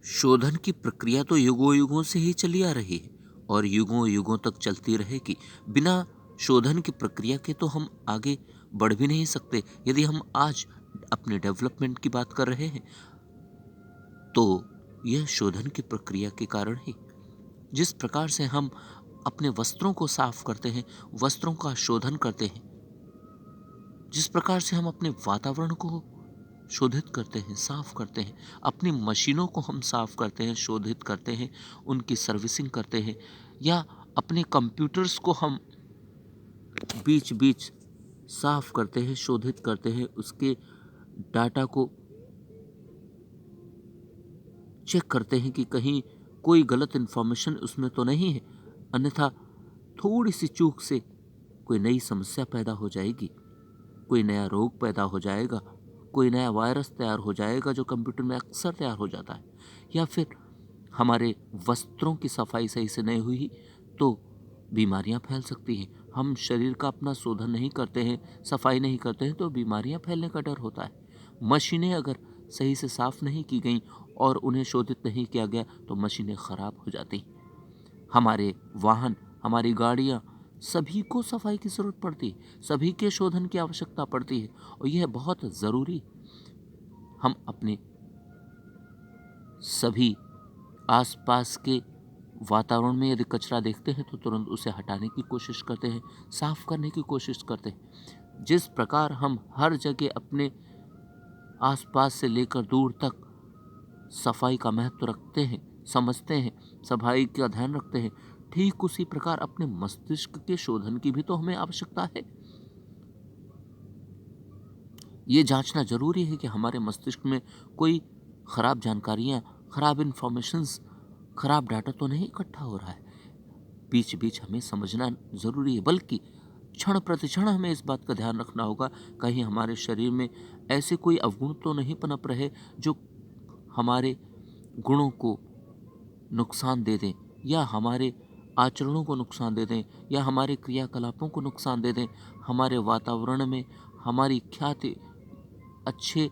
शोधन की प्रक्रिया तो युगों युगों से ही चली आ रही है और युगों युगों तक चलती रहेगी। बिना शोधन की प्रक्रिया के तो हम आगे बढ़ भी नहीं सकते। यदि हम आज अपने डेवलपमेंट की बात कर रहे हैं तो यह शोधन की प्रक्रिया के कारण ही। जिस प्रकार से हम अपने वस्त्रों को साफ करते हैं, वस्त्रों का शोधन करते हैं, जिस प्रकार से हम अपने वातावरण को शोधित करते हैं, साफ करते हैं, अपनी मशीनों को हम साफ करते हैं, शोधित करते हैं, उनकी सर्विसिंग करते हैं, या अपने कंप्यूटर्स को हम बीच बीच साफ करते हैं, शोधित करते हैं, उसके डाटा को चेक करते हैं कि कहीं कोई गलत इन्फॉर्मेशन उसमें तो नहीं है, अन्यथा थोड़ी सी चूक से कोई नई समस्या पैदा हो जाएगी, कोई नया रोग पैदा हो जाएगा, कोई नया वायरस तैयार हो जाएगा जो कंप्यूटर में अक्सर तैयार हो जाता है। या फिर हमारे वस्त्रों की सफाई सही से नहीं हुई तो बीमारियां फैल सकती हैं। हम शरीर का अपना शोधन नहीं करते हैं, सफाई नहीं करते हैं तो बीमारियां फैलने का डर होता है। मशीनें अगर सही से साफ नहीं की गई और उन्हें शोधित नहीं किया गया तो मशीनें खराब हो जाती। हमारे वाहन, हमारी गाड़ियां, सभी को सफाई की जरूरत पड़ती है, सभी के शोधन की आवश्यकता पड़ती है और यह बहुत जरूरी। हम अपने सभी आसपास के वातावरण में यदि कचरा देखते हैं तो तुरंत उसे हटाने की कोशिश करते हैं, साफ करने की कोशिश करते हैं। जिस प्रकार हम हर जगह अपने आसपास से लेकर दूर तक सफाई का महत्व रखते हैं, समझते हैं, सफाई का ध्यान रखते हैं, ठीक उसी प्रकार अपने मस्तिष्क के शोधन की भी तो हमें आवश्यकता है। ये जांचना जरूरी है कि हमारे मस्तिष्क में कोई खराब जानकारियां, खराब इंफॉर्मेशंस, खराब डाटा तो नहीं इकट्ठा हो रहा है। बीच बीच हमें समझना जरूरी है, बल्कि क्षण प्रतिक्षण हमें इस बात का ध्यान रखना होगा कहीं हमारे शरीर में ऐसे कोई अवगुण तो नहीं पनप रहे जो हमारे गुणों को नुकसान दे दें, या हमारे आचरणों को नुकसान दे दें, या हमारे क्रियाकलापों को नुकसान दे दें, हमारे वातावरण में हमारी ख्याति, अच्छे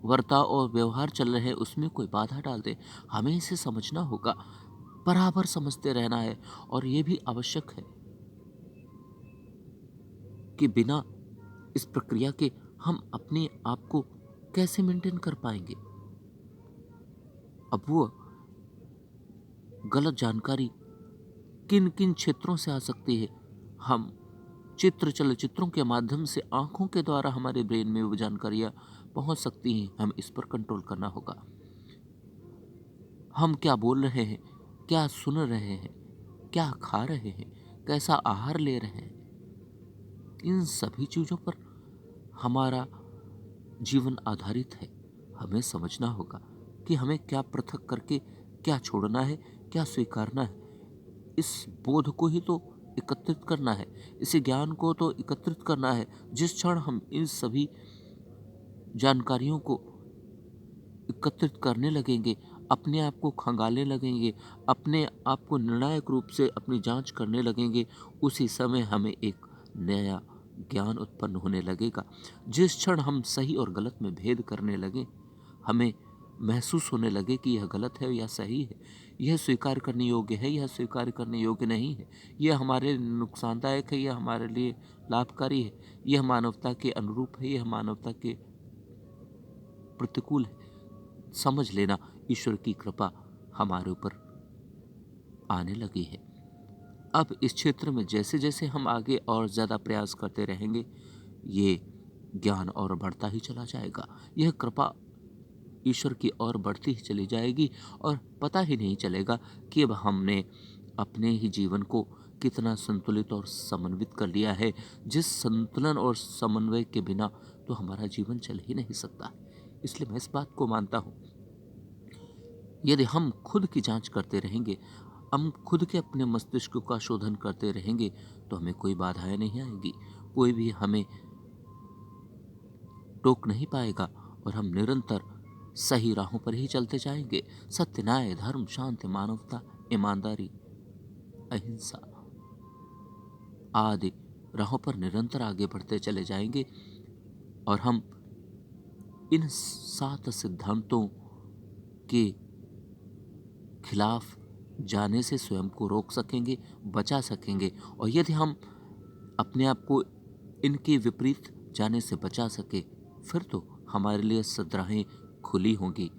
वर्ताव और व्यवहार चल रहे हैं उसमें कोई बाधा डाल दे। हमें इसे समझना होगा, बराबर समझते रहना है। और ये भी आवश्यक है कि बिना इस प्रक्रिया के हम अपने आप को कैसे मेंटेन कर पाएंगे। अब वो गलत जानकारी किन किन क्षेत्रों से आ सकती है, हम चलचित्रों के माध्यम से आंखों के द्वारा हमारे ब्रेन में वो जानकारियां पहुंच सकती हैं। हम इस पर कंट्रोल करना होगा। हम क्या बोल रहे हैं, क्या सुन रहे हैं, क्या खा रहे हैं, कैसा आहार ले रहे हैं, इन सभी चीजों पर हमारा जीवन आधारित है। हमें समझना होगा कि हमें क्या पृथक करके क्या छोड़ना है, क्या स्वीकारना है। इस बोध को ही तो एकत्रित करना है, इस ज्ञान को तो एकत्रित करना है। जिस क्षण हम इन सभी जानकारियों को एकत्रित करने लगेंगे, अपने आप को खंगालने लगेंगे, अपने आप को निर्णायक रूप से अपनी जांच करने लगेंगे, उसी समय हमें एक नया ज्ञान उत्पन्न होने लगेगा। जिस क्षण हम सही और गलत में भेद करने लगे, हमें महसूस होने लगे कि यह गलत है या सही है, यह स्वीकार करने योग्य है, यह स्वीकार करने योग्य नहीं है, यह हमारे लिए नुकसानदायक है, यह हमारे लिए लाभकारी है, यह मानवता के अनुरूप है, यह मानवता के प्रतिकूल है, समझ लेना ईश्वर की कृपा हमारे ऊपर आने लगी है। अब इस क्षेत्र में जैसे जैसे हम आगे और ज़्यादा प्रयास करते रहेंगे, ये ज्ञान और बढ़ता ही चला जाएगा। यह कृपा ईश्वर की ओर बढ़ती ही चली जाएगी और पता ही नहीं चलेगा कि अब हमने अपने ही जीवन को कितना संतुलित और समन्वित कर लिया है, जिस संतुलन और समन्वय के बिना तो हमारा जीवन चल ही नहीं सकता। इसलिए मैं इस बात को मानता हूँ, यदि हम खुद की जांच करते रहेंगे, हम खुद के अपने मस्तिष्क का शोधन करते रहेंगे तो हमें कोई बाधाएं नहीं आएगी, कोई भी हमें टोक नहीं पाएगा और हम निरंतर सही राहों पर ही चलते जाएंगे। सत्य, न्याय, धर्म, शांति, मानवता, ईमानदारी, अहिंसा आदि राहों पर निरंतर आगे बढ़ते चले जाएंगे और हम इन 7 सिद्धांतों के खिलाफ जाने से स्वयं को रोक सकेंगे, बचा सकेंगे। और यदि हम अपने आप को इनके विपरीत जाने से बचा सके, फिर तो हमारे लिए सद्राहें खुली होंगी,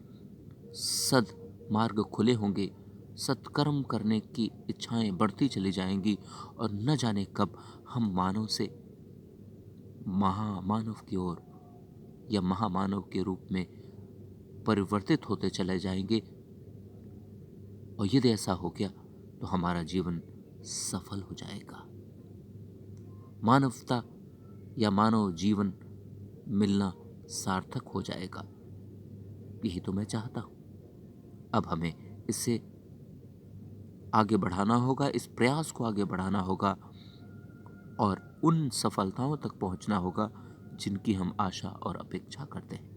सद्मार्ग खुले होंगे, सत्कर्म करने की इच्छाएं बढ़ती चली जाएंगी और न जाने कब हम मानव से महामानव की ओर या महामानव के रूप में परिवर्तित होते चले जाएंगे। और यदि ऐसा हो गया तो हमारा जीवन सफल हो जाएगा। मानवता या मानव जीवन मिलना सार्थक हो जाएगा। यही तो मैं चाहता हूं। अब हमें इससे आगे बढ़ाना होगा, इस प्रयास को आगे बढ़ाना होगा और उन सफलताओं तक पहुंचना होगा जिनकी हम आशा और अपेक्षा करते हैं।